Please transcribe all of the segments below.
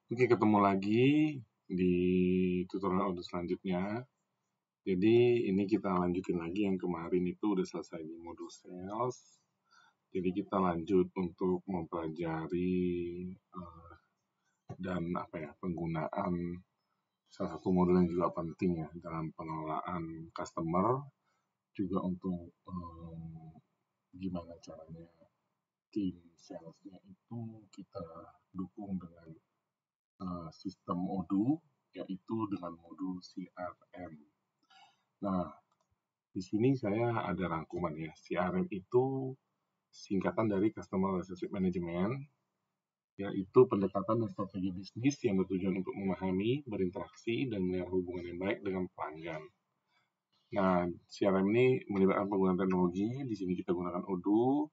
Oke, ketemu lagi di tutorial audio selanjutnya. Jadi ini kita lanjutin lagi yang kemarin itu udah selesai di modul sales. Jadi kita lanjut untuk mempelajari dan penggunaan salah satu modul yang juga penting ya dalam pengelolaan customer, juga untuk gimana caranya tim salesnya itu kita dukung dengan sistem Odoo, yaitu dengan modul CRM. Nah, di sini saya ada rangkuman ya. CRM itu singkatan dari Customer Relationship Management, yaitu pendekatan dan strategi bisnis yang bertujuan untuk memahami, berinteraksi, dan melihara hubungan yang baik dengan pelanggan. Nah, CRM ini melibatkan penggunaan teknologi. Di sini kita gunakan Odoo,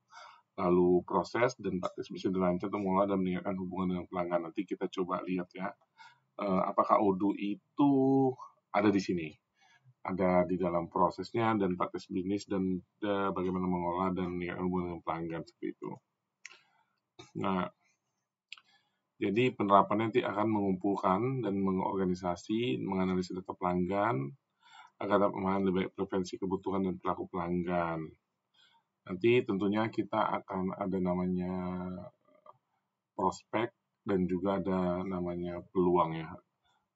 lalu proses dan praktis bisa dirancang untuk mengelola dan meningkatkan hubungan dengan pelanggan. Nanti kita coba lihat ya, apakah Odoo itu ada di sini. Ada di dalam prosesnya dan praktis bisnis dan bagaimana mengolah dan meningkatkan hubungan dengan pelanggan seperti itu. Nah, jadi penerapannya nanti akan mengumpulkan dan mengorganisasi, menganalisis data pelanggan agar dapat memahami lebih baik preferensi kebutuhan dan perilaku pelanggan. Nanti tentunya kita akan ada namanya prospek dan juga ada namanya peluang ya.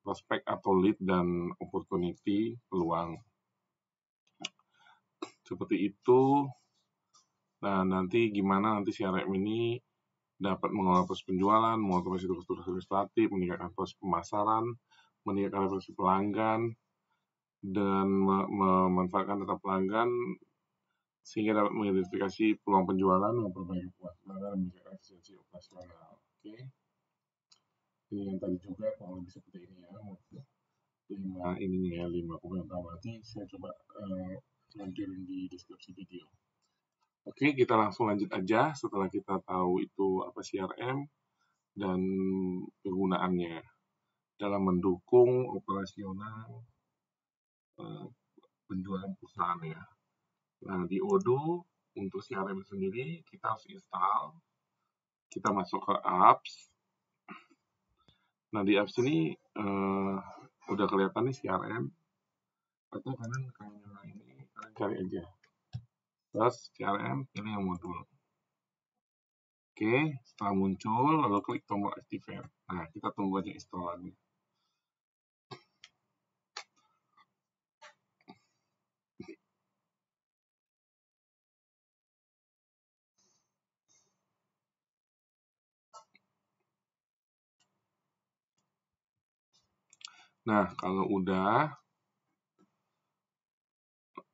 Prospek atau lead dan opportunity, peluang. Seperti itu. Nah, nanti gimana nanti CRM ini dapat mengelola proses penjualan, mengotomatisasi struktur administratif, meningkatkan proses pemasaran, meningkatkan referensi pelanggan, dan memanfaatkan data pelanggan sehingga dapat mengidentifikasi peluang penjualan, memperbaiki kepuasan pelanggan, dan meningkatkan efisiensi operasional. Oke. Ini yang tadi juga kalau lebih seperti ini ya, 5 komentar. Nanti saya coba lanjutin di deskripsi video. Oke, kita langsung lanjut aja setelah kita tahu itu apa CRM dan penggunaannya dalam mendukung operasional penjualan perusahaan ya. Nah, di Odoo untuk CRM sendiri kita harus install. Kita masuk ke apps. Nah, di apps ini udah kelihatan nih CRM. Atau kalian cari aja. Terus CRM, pilih yang modul. Oke, setelah muncul, lalu klik tombol activate. Nah, kita tunggu aja installannya. Nah, kalau udah,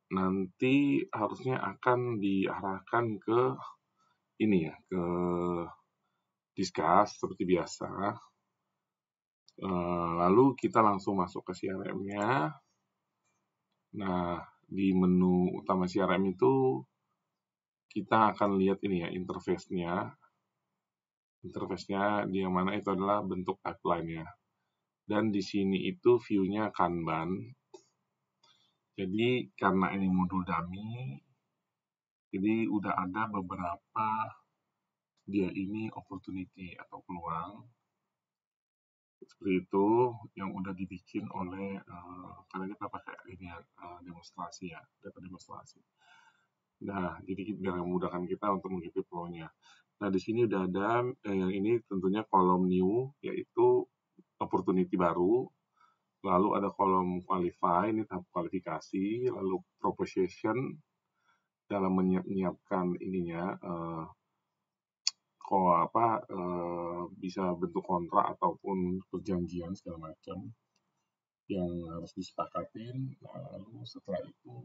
nanti harusnya akan diarahkan ke ini ya, ke discuss seperti biasa. Lalu kita langsung masuk ke CRM-nya. Nah, di menu utama CRM itu kita akan lihat ini ya, interface-nya. Interface-nya di yang mana itu adalah bentuk pipeline-nya. Dan di sini itu view-nya Kanban. Jadi karena ini modul dummy, jadi udah ada beberapa dia ini opportunity atau peluang seperti itu yang udah dibikin oleh karena kita pakai ini demonstrasi ya, data demonstrasi. Nah, jadi biar memudahkan kita untuk mengikuti flow-nya. Nah, di sini udah ada yang ini tentunya kolom new, yaitu opportunity baru. Lalu ada kolom qualify, ini tahap kualifikasi. Lalu proposition dalam menyiapkan ininya, bisa bentuk kontrak ataupun perjanjian segala macam yang harus disepakatin. Lalu setelah itu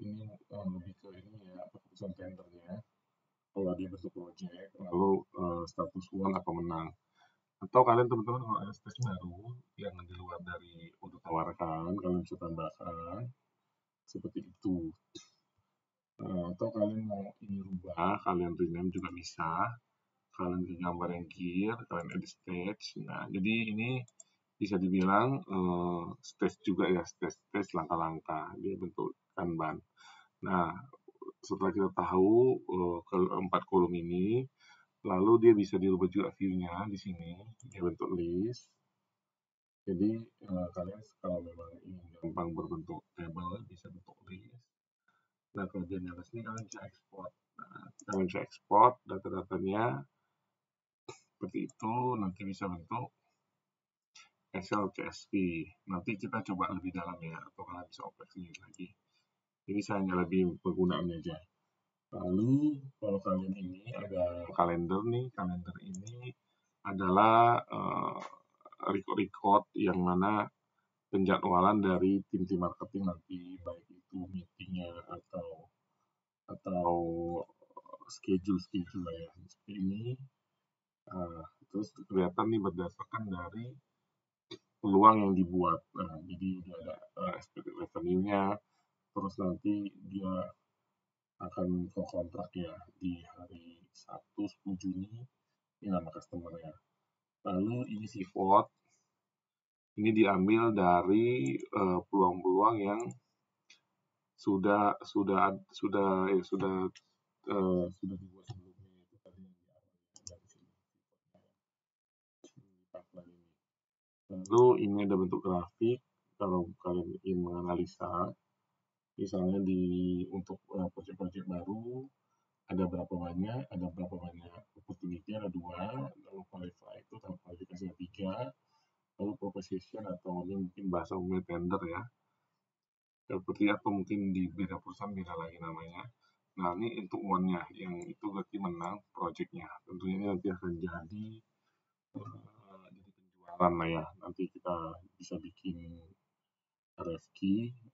ini lebih ke ini ya, keputusan tendernya. Kalau dia bentuk project, lalu status uang apa menang. Atau kalian teman-teman kalau ada stage baru yang di luar dari untuk tawarkan, kalian bisa tambahkan seperti itu. Atau kalian mau ini rubah, kalian rename juga bisa. Kalian ke gambar yang gear, kalian edit stage. Nah, jadi ini bisa dibilang stage juga ya, stage langkah-langkah dia bentuk Kanban. Nah, setelah kita tahu keempat kolom ini, Lalu dia bisa dirubah juga view-nya di sini, dia bentuk list. Jadi kalian kalau memang ingin gampang berbentuk table bisa bentuk list. Nah kelebihannya list ini kalian bisa ekspor. Nah, kalian bisa ekspor data-datanya seperti itu, nanti bisa bentuk Excel CSV. Nanti kita coba lebih dalam ya, atau kalian bisa operasi lagi. Ini saya hanya lebih penggunaannya aja. Lalu kalau kalian ini ada kalender nih, kalender ini adalah record yang mana penjadwalan dari tim marketing nanti, baik itu meetingnya atau schedule lah ya seperti ini. Terus kelihatan nih berdasarkan dari peluang yang dibuat. Nah, jadi dia ada expected revenue-nya, terus nanti dia akan ke kontrak ya di hari Sabtu 10 Juni, ini nama customer-nya. Lalu ini si vote, ini diambil dari peluang-peluang yang sudah dibuat sebelumnya, itu tadi yang diambil dari sini. Lalu ini ada bentuk grafik kalau kalian ingin menganalisa, misalnya untuk proyek-proyek baru ada berapa banyak opportunity, ada 2, lalu qualify itu kualifikasi ada 3, lalu proposition atau ini mungkin bahasa umumnya tender ya, seperti atau mungkin di beda perusahaan beda lagi namanya. Nah ini untuk one-nya, yang itu berarti menang projectnya. Tentunya ini nanti akan jadi penjualan lah ya. Nanti kita bisa bikin RFQ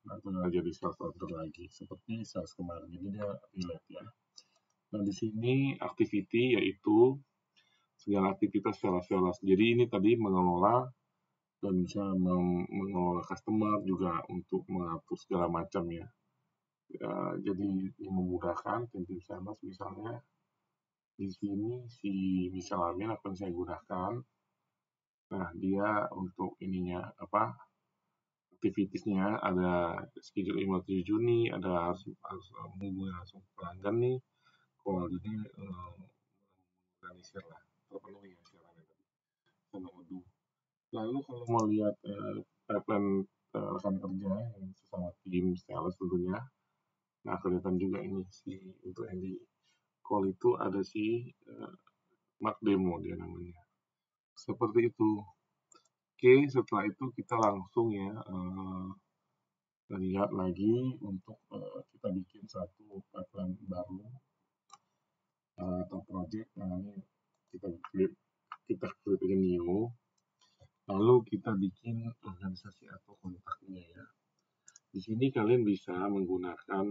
atau jadi sales order lagi. Seperti sales kemarin ini dia relate ya. Nah di sini activity yaitu segala aktivitas sales. Jadi ini tadi mengelola dan bisa mengelola customer juga untuk mengatur segala macam ya. Jadi memudahkan tim sales misalnya di sini si misal admin akan saya gunakan. Nah dia untuk ininya aktivitasnya ada schedule email 7 Juni, ada harus menghubungi langsung pelanggan nih. Kalau jadi organisir lah, terpenuhi ya syaratnya tadi sama Odoo. Lalu kalau mau lihat pipeline rekan kerja yang sesama tim sales tentunya, nah kelihatan juga ini sih untuk yang di call itu ada si mark demo dia namanya. Seperti itu. Oke, setelah itu kita langsung ya lihat lagi untuk kita bikin satu pipeline baru atau project. Nah ini kita create new. Lalu kita bikin organisasi atau kontaknya ya. Di sini kalian bisa menggunakan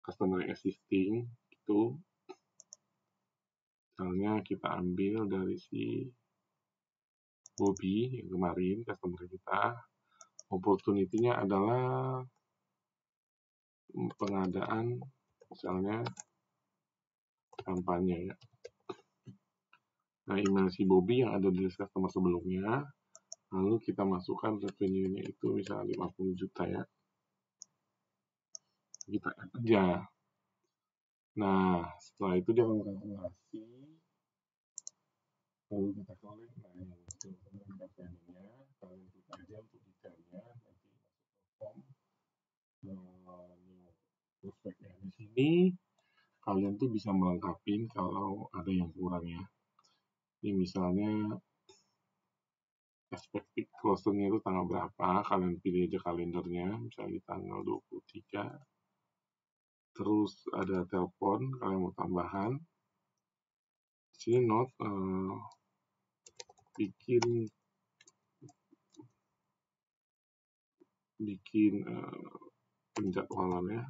customer existing itu, misalnya kita ambil dari si Bobby yang kemarin customer kita. Opportunity-nya adalah pengadaan misalnya kampanye ya. Nah email si Bobby yang ada di list customer sebelumnya, lalu kita masukkan revenue-nya itu misalnya 50 juta ya, kita add aja. Nah setelah itu dia akan kalkulasi, lalu kita collect. Nah yang teman-teman revenue-nya kalian klik aja untuk detailnya, nanti masuk ke form prospeknya. Di sini kalian tuh bisa melengkapi kalau ada yang kurang ya. Ini misalnya expected closing itu tanggal berapa, kalian pilih aja kalendernya, misalnya di tanggal 23. Terus ada telepon, kalian mau tambahan. Di sini note bikin penjadwalannya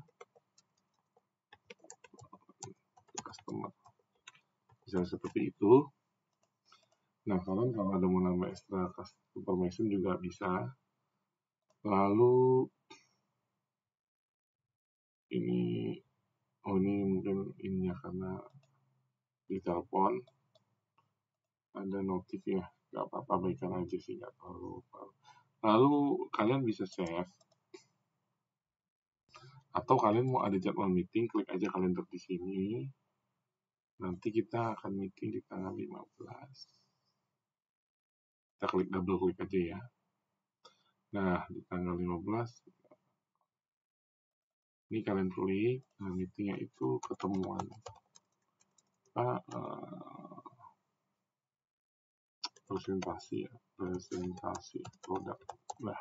customer. Misalnya seperti itu. Nah, kalian kalau ada mau nambah extra information juga bisa. Lalu ini mungkin ininya karena di telepon ada notif ya, nggak apa-apa, baikkan aja sih, nggak terlalu. Lalu kalian bisa save, atau kalian mau ada jadwal meeting, klik aja kalender di sini. Nanti kita akan meeting di tanggal 15. Kita double klik aja ya. Nah, di tanggal 15 ini kalian klik. Nah, meetingnya itu ketemuan presentasi produk. Nah,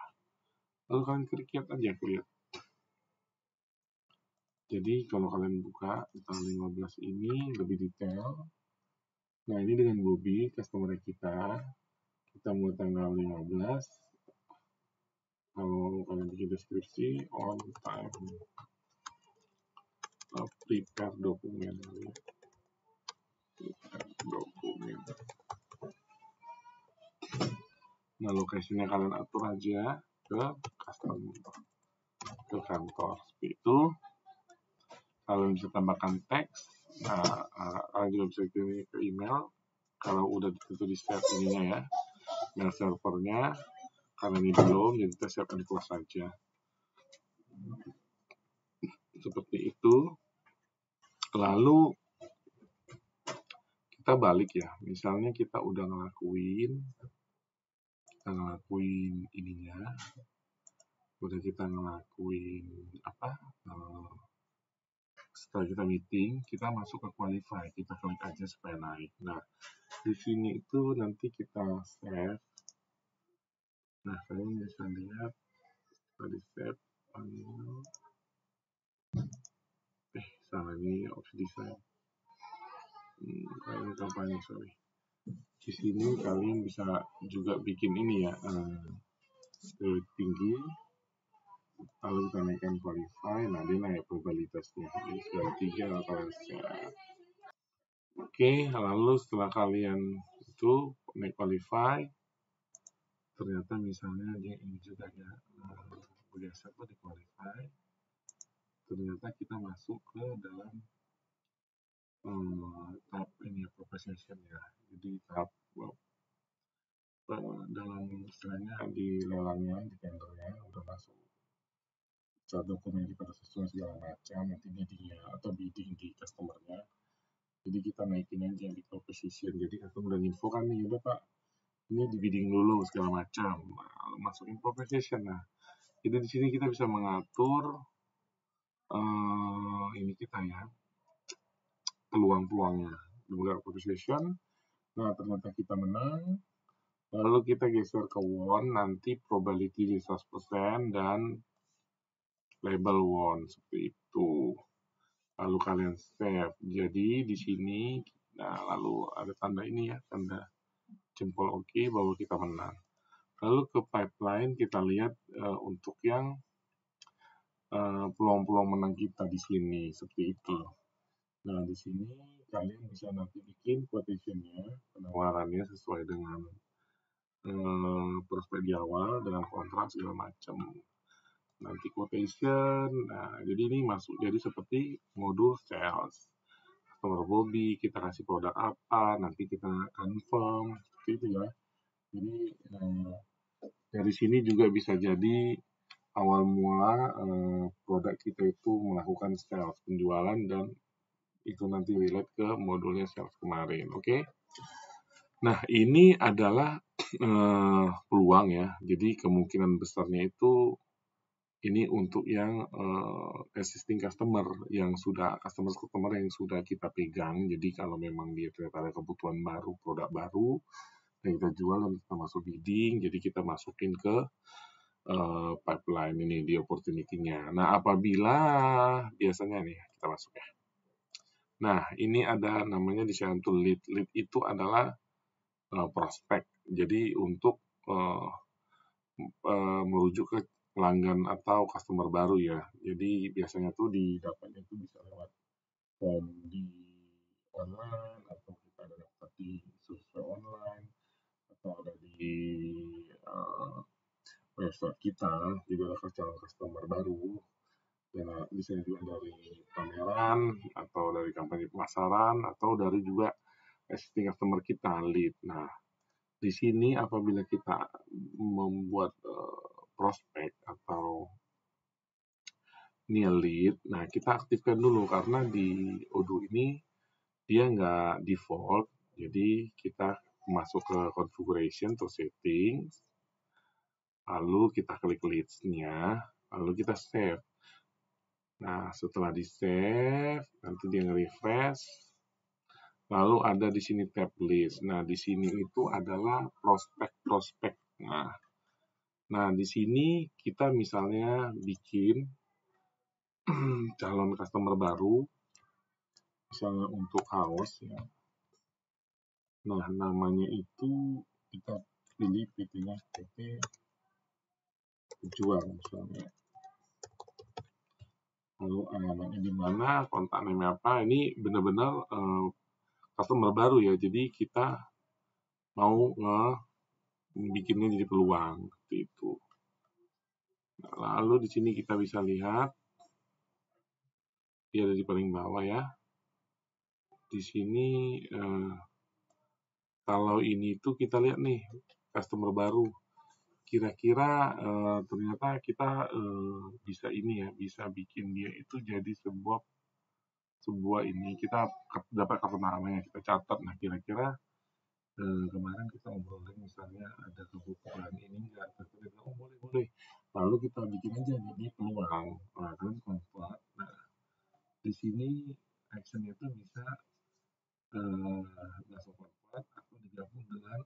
lalu kalian klik aja. Jadi kalau kalian buka tanggal 15 ini lebih detail. Nah, ini dengan Bobby, customer kita. Kita mulai tanggal 15. Kalau kalian bikin deskripsi, on time, prepare dokumen. Nah, lokasinya kalian atur aja ke kantor. Seperti itu. Kalian bisa tambahkan teks. Nah, kalian juga bisa kirim ke email. Kalau udah tentu di share ininya ya, mail servernya. Karena ini belum, jadi kita siapkan di kelas saja. Seperti itu. Lalu kita balik ya. Misalnya kita udah ngelakuin ininya. Udah kita ngelakuin setelah kita meeting, kita masuk ke qualify. Kita klik aja supaya naik. Nah, di sini itu nanti kita save. Nah, kalian bisa lihat tadi save. Salah ini opsi desain. Kalian kampanye, sorry. Di sini kalian bisa juga bikin ini ya, tinggi. Lalu kita naikkan qualify. Nah, dia naik probabilitasnya. Ini sudah 3 kalian share. Oke, lalu setelah kalian itu naik qualify, ternyata misalnya dia ini juga ya, bergeser di qualify. Ternyata kita masuk ke dalam tahap ini ya, proposition ya. Jadi tahap dalam istilahnya di lelangnya, di tendernya udah masuk. Dokumen kita udah sesuai segala macam, nanti biddingnya atau bidding di customernya. Jadi kita naikin aja di proposition. Jadi customer udah info kan nih, udah Pak, ini di bidding dulu segala macam. Nah, masukin proposition. Nah, jadi di sini kita bisa mengatur ini kita ya, peluang-peluangnya. Mulai proposition. Nah, ternyata kita menang. Lalu kita geser ke won, nanti probability di 100% dan label won seperti itu. Lalu kalian save. Jadi di sini, nah lalu ada tanda ini ya, tanda jempol OK bahwa kita menang. Lalu ke pipeline kita lihat untuk yang peluang-peluang menang kita di sini seperti itu. Nah di sini kalian bisa nanti bikin quotation-nya, penawarannya sesuai dengan prospek di awal dengan kontrak segala macam. Nanti quotation, nah jadi ini masuk jadi seperti modul sales. Customer Bobby, kita kasih produk apa, nanti kita confirm, seperti itu ya. Jadi dari sini juga bisa jadi awal mula produk kita itu melakukan sales, penjualan, dan itu nanti relate ke modulnya sales kemarin, oke? Nah, ini adalah peluang ya. Jadi kemungkinan besarnya itu ini untuk yang existing customer yang sudah customer yang sudah kita pegang. Jadi kalau memang dia ternyata ada kebutuhan baru, produk baru yang kita jual dan kita masuk bidding, jadi kita masukin ke pipeline ini di opportunity-nya. Nah, apabila biasanya nih kita masuk ya. Nah, ini ada namanya di sana tuh lead. Lead itu adalah prospek. Jadi untuk merujuk ke pelanggan atau customer baru ya. Jadi biasanya tuh didapatnya itu bisa lewat form di online atau kita ada dapat di survei online atau ada di website kita. Jadi ada customer baru. Dan bisa juga dari pameran atau dari kampanye pemasaran atau dari juga existing customer kita lead. Nah, di sini apabila kita membuat prospek atau lead, nah kita aktifkan dulu karena di Odoo ini dia nggak default, jadi kita masuk ke configuration atau settings, lalu kita klik list-nya, lalu kita save. Nah, setelah di save, nanti dia nge-refresh, lalu ada di sini tab list. Nah, di sini itu adalah prospek-prospek. Nah, di sini kita misalnya bikin calon customer baru, misalnya untuk kaos ya. Nah, namanya itu kita pilih PT-nya PT Pejuang misalnya. Lalu alamatnya di mana, kontak name apa. Ini benar-benar customer baru ya. Jadi kita mau bikinnya jadi peluang seperti itu. Nah, lalu di sini kita bisa lihat dia ada di paling bawah ya. Di sini kalau ini tuh kita lihat nih customer baru. Kira-kira ternyata kita bisa ini ya, bisa bikin dia itu jadi sebuah ini, kita dapat kartu namanya, kita catat. Nah, kira-kira kemarin kita ngobrolin misalnya ada kebutuhan ini enggak, kita bilang, oh boleh. Lalu kita bikin aja jadi peluang. Nah, kan convert. Nah, di sini actionnya itu bisa langsung convert atau digabung dengan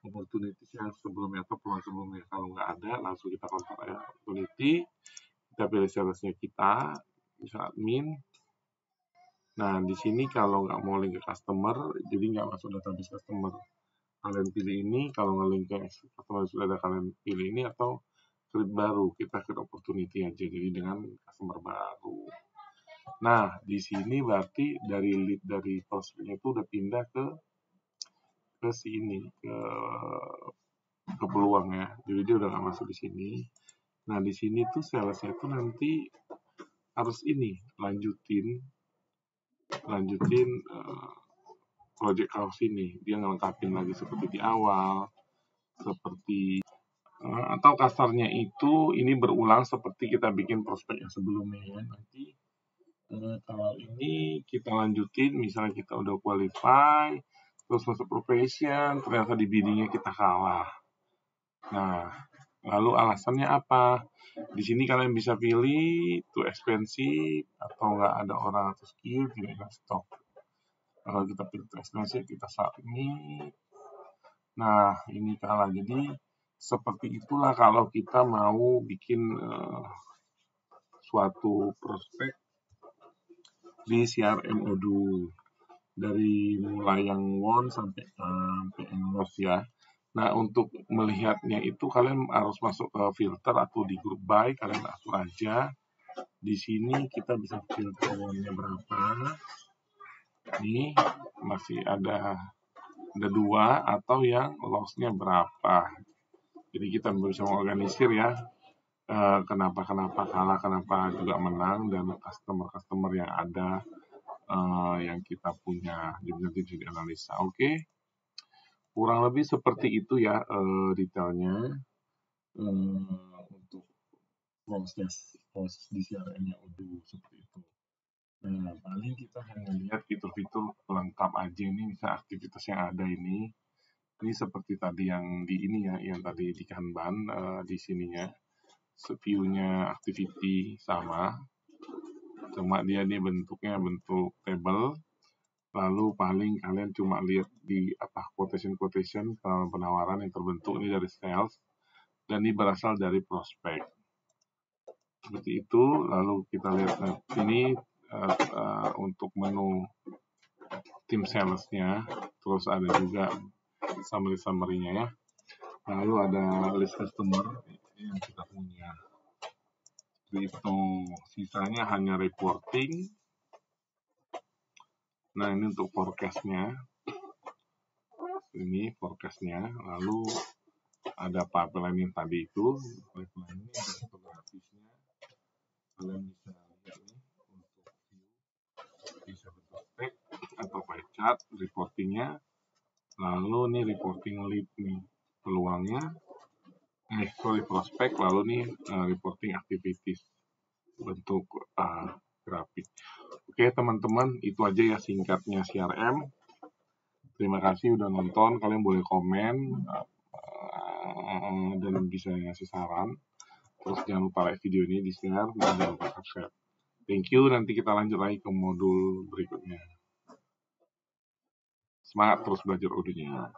opportunities yang sebelumnya atau peluang sebelumnya. Kalau nggak ada, langsung kita kontak ya opportunity, kita pilih salesnya kita, bisa admin. Nah, di sini kalau nggak mau link ke customer, jadi nggak masuk database customer. Kalian pilih ini, kalau nge-link ke customer sudah ada, kalian pilih ini, atau create baru, kita create opportunity aja, jadi dengan customer baru. Nah, di sini berarti dari lead dari prospeknya itu udah pindah ke sini, ke peluang ya. Jadi dia udah nggak masuk di sini. Nah, di sini tuh salesnya tuh nanti harus ini lanjutin project house ini. Dia ngelengkapin lagi seperti di awal, seperti atau kasarnya itu ini berulang seperti kita bikin prospek yang sebelumnya ya. Nanti kalau ini kita lanjutin, misalnya kita udah qualify, terus masuk probation, ternyata di biddingnya kita kalah. Nah, lalu alasannya apa? Di sini kalian bisa pilih too expensive atau nggak ada orang atau skill, tidak ada stok. Kalau kita pilih too expensive, kita submit. Nah, ini kalah. Jadi seperti itulah kalau kita mau bikin suatu prospek di CRM Odoo. Dari mulai yang won sampai yang loss ya. Nah, untuk melihatnya itu kalian harus masuk ke filter atau di group by, kalian atur aja. Di sini kita bisa filter wonnya berapa. Ini masih ada 2 atau yang lossnya berapa. Jadi kita bisa mengorganisir ya. Kenapa kalah, kenapa juga menang, dan customer yang ada yang kita punya. Jadi nanti dianalisa. Oke. Kurang lebih seperti itu ya detailnya untuk proses di CRM-nya Odoo seperti itu. Nah, paling kita hanya lihat fitur-fitur pelengkap aja ini, misalnya aktivitas yang ada ini. Ini seperti tadi yang di ini ya, yang tadi di Kanban di sininya. View-nya activity sama, cuma dia bentuknya bentuk table. Lalu paling kalian cuma lihat di quotation penawaran yang terbentuk ini dari sales, dan ini berasal dari prospek. Seperti itu. Lalu kita lihat ini untuk menu tim salesnya, terus ada juga summary-nya ya. Lalu ada list customer yang kita punya. Itu sisanya hanya reporting. Nah, ini untuk forecast-nya. Ini forecast-nya. Lalu ada pipeline yang tadi itu. Pipeline ini ada fotografisnya. Kalian bisa lihat nih untuk view. Bisa bentuk tag atau pie chart reporting-nya. Lalu nih reporting lead nih. Peluangnya. Prospek. Lalu nih reporting activities. Bentuk grafik. Oke teman-teman, itu aja ya singkatnya CRM. Terima kasih udah nonton, kalian boleh komen dan bisa ngasih saran. Terus jangan lupa like video ini, di-share, dan jangan lupa subscribe. Thank you, nanti kita lanjut lagi ke modul berikutnya. Semangat terus belajar Odoo-nya.